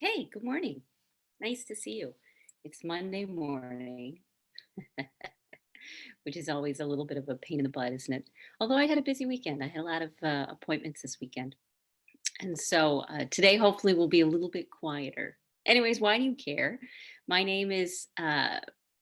Hey, good morning. Nice to see you. It's Monday morning, which is always a little bit of a pain in the butt, isn't it? Although I had a busy weekend. I had a lot of appointments this weekend. And so today, hopefully, will be a little bit quieter. Anyways, why do you care? My name is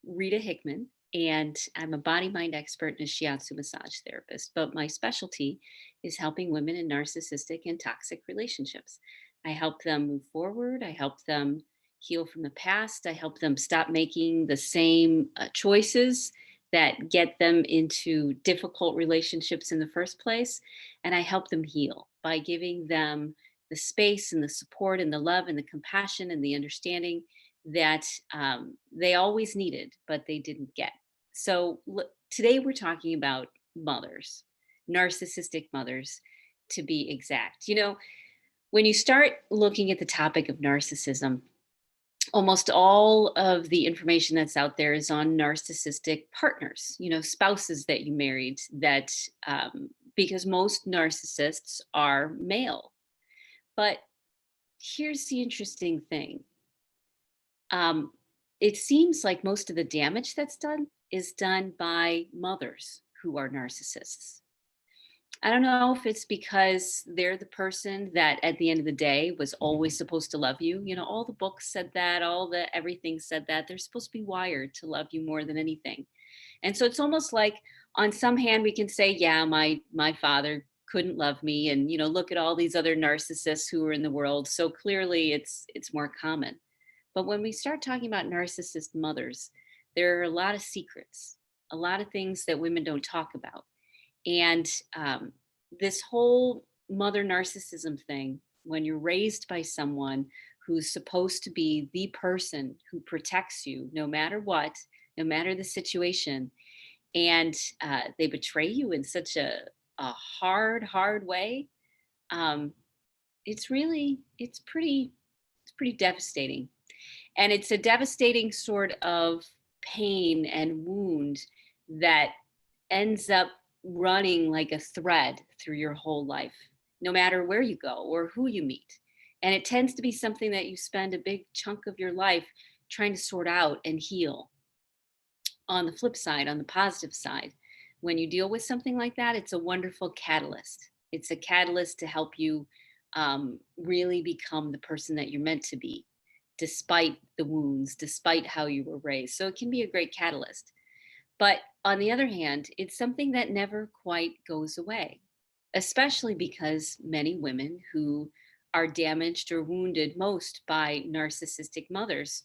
Rita Hickman, and I'm a body mind expert and a shiatsu massage therapist. But my specialty is helping women in narcissistic and toxic relationships. I help them move forward, I help them heal from the past, I help them stop making the same choices that get them into difficult relationships in the first place. And I help them heal by giving them the space and the support and the love and the compassion and the understanding that they always needed, but they didn't get. So today we're talking about mothers, narcissistic mothers, to be exact. When you start looking at the topic of narcissism, almost all of the information that's out there is on narcissistic partners, spouses that you married that because most narcissists are male. But here's the interesting thing. Um, it seems like most of the damage that's done is done by mothers who are narcissists. I don't know if it's because they're the person that at the end of the day was always supposed to love you. All the books said that, all the everything said that. They're supposed to be wired to love you more than anything. And so it's almost like on some hand we can say, yeah, my father couldn't love me, and look at all these other narcissists who are in the world. So clearly it's more common. But when we start talking about narcissist mothers, there are a lot of secrets, a lot of things that women don't talk about. And this whole mother narcissism thing, when you're raised by someone who's supposed to be the person who protects you no matter what, no matter the situation, and they betray you in such a hard way, um, it's pretty devastating. And it's a devastating sort of pain and wound that ends up running like a thread through your whole life, no matter where you go or who you meet. And it tends to be something that you spend a big chunk of your life trying to sort out and heal. On the flip side, on the positive side, when you deal with something like that, it's a wonderful catalyst. It's a catalyst to help you really become the person that you're meant to be, despite the wounds, despite how you were raised. So it can be a great catalyst. But on the other hand, it's something that never quite goes away, especially because many women who are damaged or wounded most by narcissistic mothers,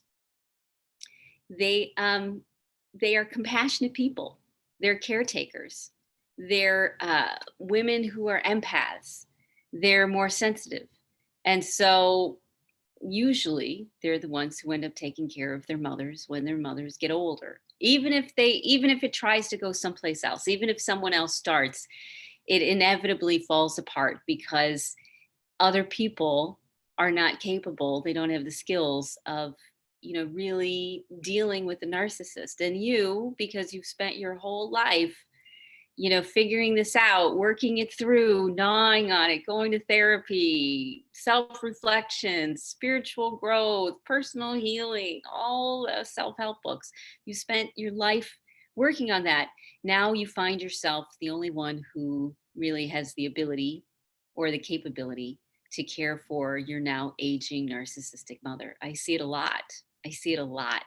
they they are compassionate people. They're caretakers. They're women who are empaths. They're more sensitive, and so usually they're the ones who end up taking care of their mothers when their mothers get older. Even if it tries to go someplace else, even if someone else starts, it inevitably falls apart because other people are not capable, they don't have the skills of really dealing with the narcissist. And you, because you've spent your whole life figuring this out, working it through, gnawing on it, going to therapy, self reflection, spiritual growth, personal healing, all self help books. You spent your life working on that. Now you find yourself the only one who really has the ability or the capability to care for your now aging narcissistic mother. I see it a lot. I see it a lot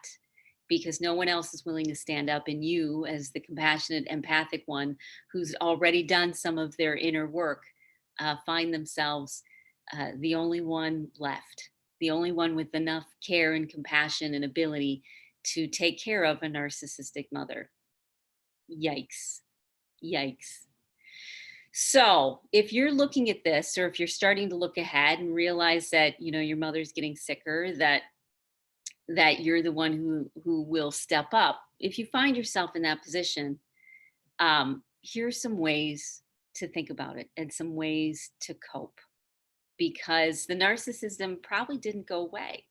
because no one else is willing to stand up, and you, as the compassionate empathic one who's already done some of their inner work, find themselves the only one left, the only one with enough care and compassion and ability to take care of a narcissistic mother. Yikes. Yikes. So, if you're looking at this, or if you're starting to look ahead and realize that your mother's getting sicker, that you're the one who will step up. If you find yourself in that position, here's some ways to think about it and some ways to cope, because the narcissism probably didn't go away.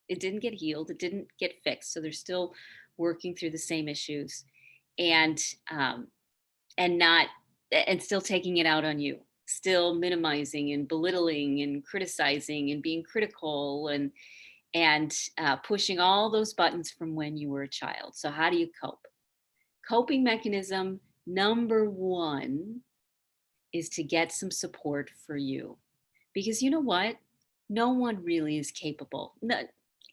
It didn't get healed. It didn't get fixed. So they're still working through the same issues, and um, not and still taking it out on you, still minimizing and belittling and criticizing and being critical. and pushing all those buttons from when you were a child. So, how do you cope? Coping mechanism number one is to get some support for you. Because you know what? No one really is capable.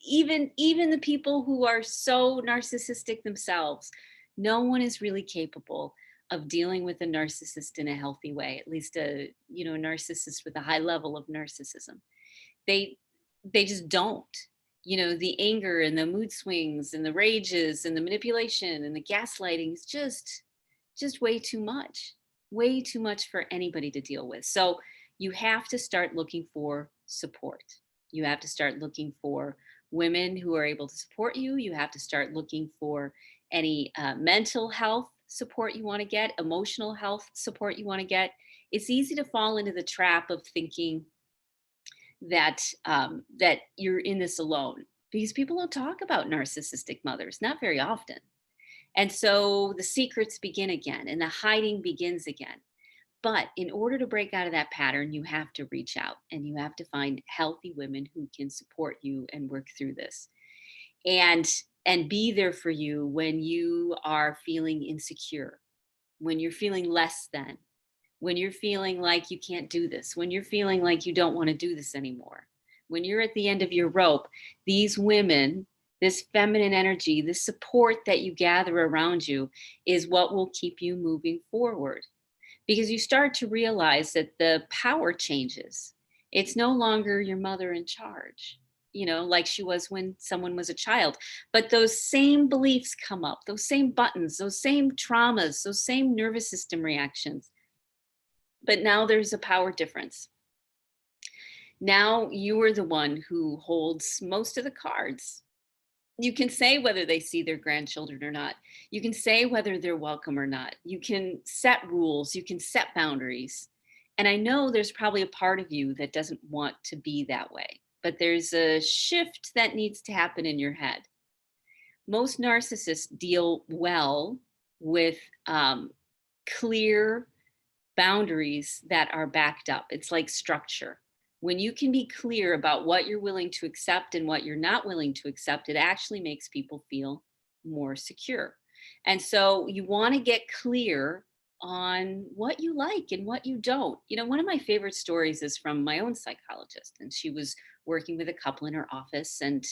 Even the people who are so narcissistic themselves, no one is really capable of dealing with a narcissist in a healthy way, at least a narcissist with a high level of narcissism. They they just don't. The anger and the mood swings and the rages and the manipulation and the gaslighting is just way too much for anybody to deal with. So you have to start looking for support. You have to start looking for women who are able to support you. You have to start looking for any mental health support you want to get, emotional health support you want to get. It's easy to fall into the trap of thinking that you're in this alone, because people don't talk about narcissistic mothers, not very often. And so the secrets begin again and the hiding begins again. But in order to break out of that pattern, you have to reach out and you have to find healthy women who can support you and work through this. And be there for you when you are feeling insecure, when you're feeling less than, when you're feeling like you can't do this, when you're feeling like you don't want to do this anymore, when you're at the end of your rope. These women, this feminine energy, this support that you gather around you is what will keep you moving forward, because you start to realize that the power changes. It's no longer your mother in charge, like she was when someone was a child. But those same beliefs come up, those same buttons, those same traumas, those same nervous system reactions. But now there's a power difference. Now you are the one who holds most of the cards. You can say whether they see their grandchildren or not. You can say whether they're welcome or not. You can set rules. You can set boundaries. And I know there's probably a part of you that doesn't want to be that way, but there's a shift that needs to happen in your head. Most narcissists deal well with clear boundaries that are backed up. It's like structure. When you can be clear about what you're willing to accept and what you're not willing to accept, it actually makes people feel more secure. And so you want to get clear on what you like and what you don't. One of my favorite stories is from my own psychologist, and she was working with a couple in her office, and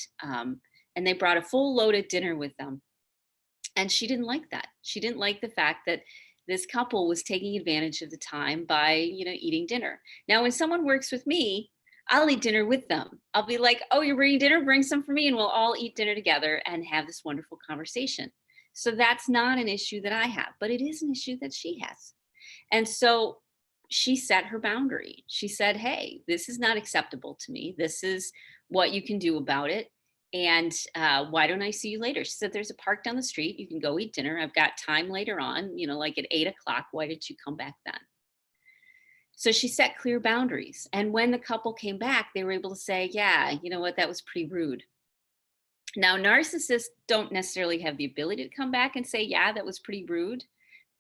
they brought a full loaded dinner with them. And she didn't like that. She didn't like the fact that this couple was taking advantage of the time by, eating dinner. Now, when someone works with me, I'll eat dinner with them. I'll be like, oh, you're bringing dinner? Bring some for me. And we'll all eat dinner together and have this wonderful conversation. So that's not an issue that I have, but it is an issue that she has. And so she set her boundary. She said, hey, this is not acceptable to me. This is what you can do about it. And why don't I see you later? She said, there's a park down the street. You can go eat dinner. I've got time later on, like at 8 o'clock. Why did you come back then? So she set clear boundaries. And when the couple came back, they were able to say, yeah, you know what? That was pretty rude. Now, narcissists don't necessarily have the ability to come back and say, yeah, that was pretty rude.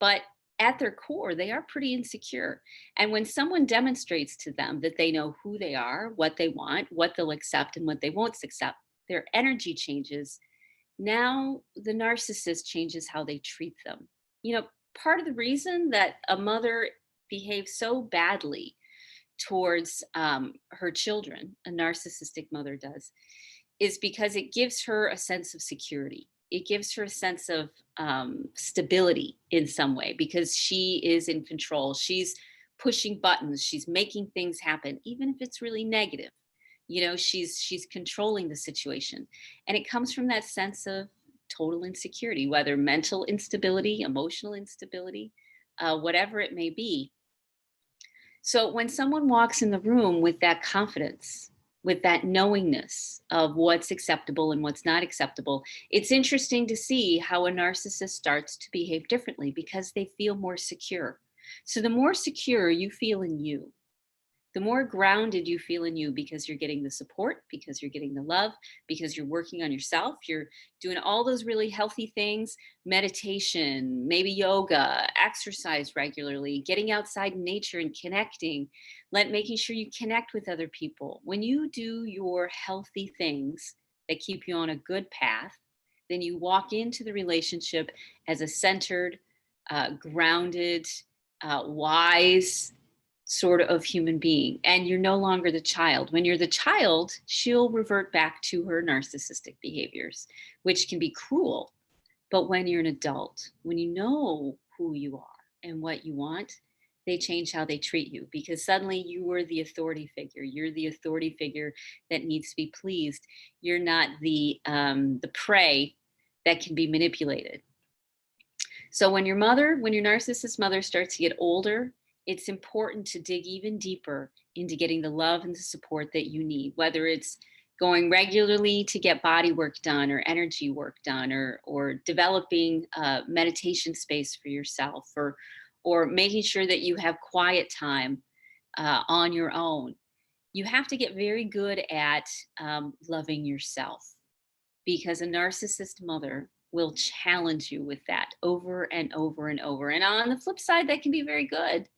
But at their core, they are pretty insecure. And when someone demonstrates to them that they know who they are, what they want, what they'll accept, and what they won't accept, their energy changes. Now the narcissist changes how they treat them. Part of the reason that a mother behaves so badly towards her children, a narcissistic mother does, is because it gives her a sense of security. It gives her a sense of stability in some way, because she is in control. She's pushing buttons. She's making things happen, even if it's really negative. She's controlling the situation. And it comes from that sense of total insecurity, whether mental instability, emotional instability, whatever it may be. So when someone walks in the room with that confidence, with that knowingness of what's acceptable and what's not acceptable, it's interesting to see how a narcissist starts to behave differently because they feel more secure. So the more secure you feel in you, the more grounded you feel in you, because you're getting the support, because you're getting the love, because you're working on yourself, you're doing all those really healthy things, meditation, maybe yoga, exercise regularly, getting outside in nature and connecting, making sure you connect with other people. When you do your healthy things, that keep you on a good path, then you walk into the relationship as a centered, grounded, wise sort of human being. And you're no longer the child. When you're the child, she'll revert back to her narcissistic behaviors, which can be cruel. But when you're an adult, when you know who you are and what you want, they change how they treat you because suddenly you were the authority figure. You're the authority figure that needs to be pleased. You're not the prey that can be manipulated. So when your narcissist mother starts to get older, it's important to dig even deeper into getting the love and the support that you need, whether it's going regularly to get body work done or energy work done or developing a meditation space for yourself or making sure that you have quiet time on your own. You have to get very good at loving yourself because a narcissist mother will challenge you with that over and over and over. And on the flip side, that can be very good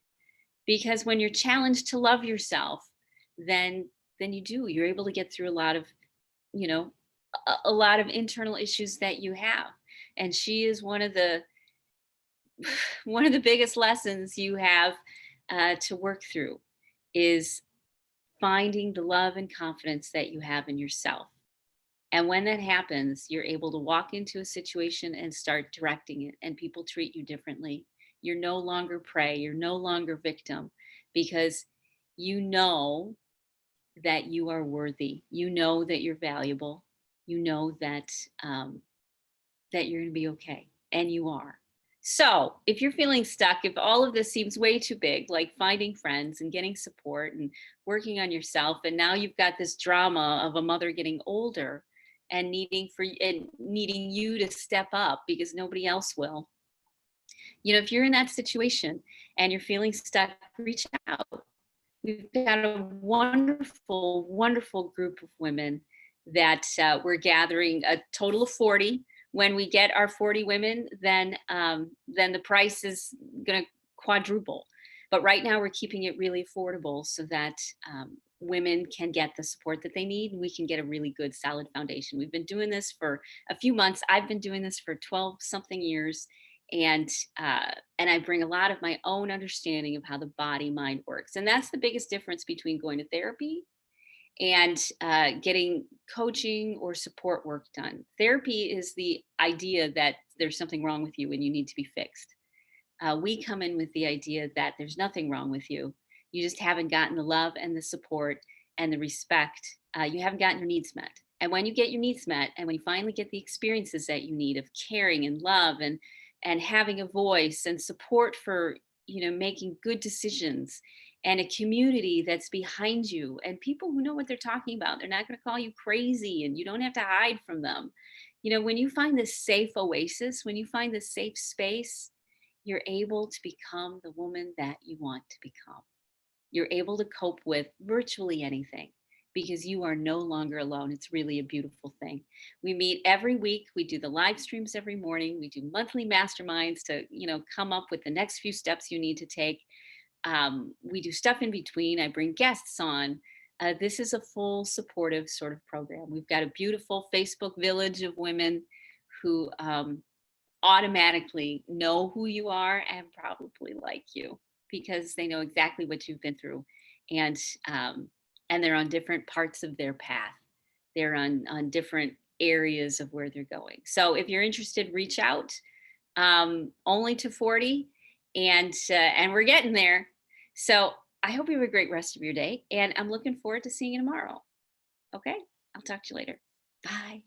because when you're challenged to love yourself, then you're able to get through a lot of, you know, a lot of internal issues that you have. And she is one of the one of the biggest lessons you have to work through is finding the love and confidence that you have in yourself. And when that happens, you're able to walk into a situation and start directing it, and people treat you differently. You're no longer prey, you're no longer victim because you know that you are worthy. You know that you're valuable. You know that you're going to be okay, and you are. So, if you're feeling stuck, if all of this seems way too big, like finding friends and getting support and working on yourself, and now you've got this drama of a mother getting older and needing you to step up because nobody else will. You know, if you're in that situation and you're feeling stuck, reach out. We've got a wonderful, wonderful group of women that we're gathering a total of 40. When we get our 40 women, then the price is going to quadruple. But right now, we're keeping it really affordable so that women can get the support that they need. And we can get a really good, solid foundation. We've been doing this for a few months. I've been doing this for 12 something years, and I bring a lot of my own understanding of how the body mind works. And that's the biggest difference between going to therapy and getting coaching or support work done. Therapy is the idea that there's something wrong with you and you need to be fixed. We come in with the idea that there's nothing wrong with you. You just haven't gotten the love and the support and the respect. You haven't gotten your needs met. And when you get your needs met, and when you finally get the experiences that you need of caring and love and having a voice and support for making good decisions and a community that's behind you and people who know what they're talking about, they're not going to call you crazy and you don't have to hide from them. When you find this safe oasis, when you find this safe space, you're able to become the woman that you want to become. You're able to cope with virtually anything because you are no longer alone. It's really a beautiful thing. We meet every week. We do the live streams every morning. We do monthly masterminds to, come up with the next few steps you need to take. We do stuff in between. I bring guests on. This is a full supportive sort of program. We've got a beautiful Facebook village of women who automatically know who you are and probably like you because they know exactly what you've been through, and they're on different parts of their path. They're on different areas of where they're going. So if you're interested, reach out. Only to 40, and we're getting there. So I hope you have a great rest of your day, and I'm looking forward to seeing you tomorrow. Okay, I'll talk to you later. Bye.